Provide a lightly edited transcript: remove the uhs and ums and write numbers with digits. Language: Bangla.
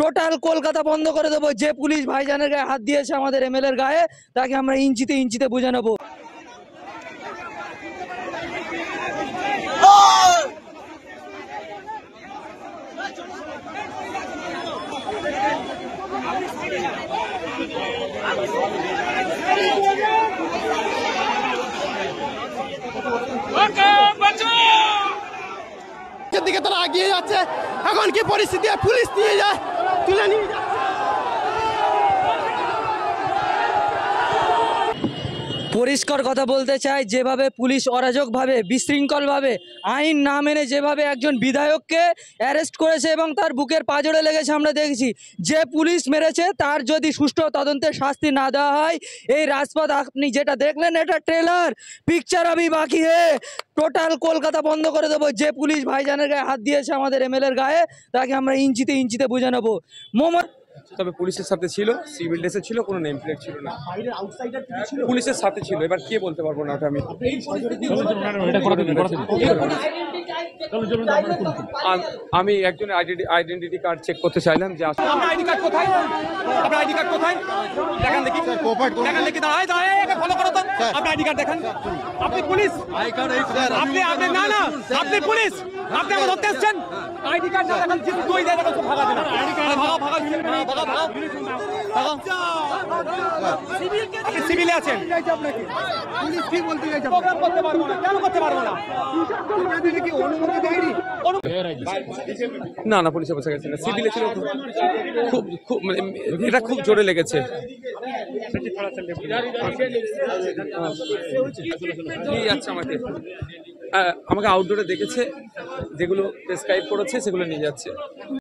টোটাল কলকাতা বন্ধ করে দেবো। যে পুলিশ ভাইজানের গায়ে হাত দিয়েছে আমাদের এমএলএর গায়ে, তাকে আমরা ইঞ্চিতে ইঞ্চিতে বুঝে নেবো। দিকে তারা এগিয়ে যাচ্ছে। এখন কি পরিস্থিতি, পুলিশ নিয়ে যায়, তুলে নিয়ে যায়। পরিষ্কার কথা বলতে চাই, যেভাবে পুলিশ অরাজকভাবে বিশৃঙ্খলভাবে আইন না মেনে যেভাবে একজন বিধায়ককে অ্যারেস্ট করেছে এবং তার বুকের পাঁজরে লেগেছে আমরা দেখেছি, যে পুলিশ মেরেছে তার যদি সুষ্ঠু তদন্তের শাস্তি না দেওয়া হয়, এই রাজপথ আপনি যেটা দেখলেন এটা ট্রেলার, পিকচার আবি বাকি হে। টোটাল কলকাতা বন্ধ করে দেবো। যে পুলিশ ভাইজানের গায়ে হাত দিয়েছে আমাদের এমএলএর গায়ে, তাকে আমরা ইঞ্চিতে ইঞ্চিতে বুঝে নেবো। তবে পুলিশের সাথে ছিল, সিভিল ড্রেসে ছিল, কোনো নেম প্লেট ছিল না, পুলিশের সাথে ছিল। এবার কে বলতে পারবো না ওটা আমি। আমি একজন আইডেন্টিটি কার্ড চেক করতে চাইলাম যে আপনার আইডি কার্ড কোথায়, আপনার আইডি কার্ড কোথায় দেখান দেখি, দেখান দেখি, দাঁড়ায় দাঁড়ায় ফলো করো তো, আপনার আইডি কার্ড দেখান। আপনি পুলিশ, আপনি আপনি না না আপনি পুলিশ, আপনি আমাকে ধরতে এসেছেন। আইডি কার্ড না দেখান, তুই দেখ ভাগা দেন, আইডি কার্ড ভাগা ভাগা ভাগা ভাগা। আপনি সিভিলে আছেন, পুলিশ কি বলতে চাইছে? প্রোগ্রাম করতে পারবো না, কেন করতে পারবো না? না না পুলিশে বসে গেছে না, সিভিলে ছিল। খুব খুব এটা খুব জোরে লেগেছে। নিয়ে যাচ্ছে আমাকে, আমাকে আউটডোরে দেখেছে, যেগুলো প্রেসক্রাইব করেছে সেগুলো নিয়ে যাচ্ছে।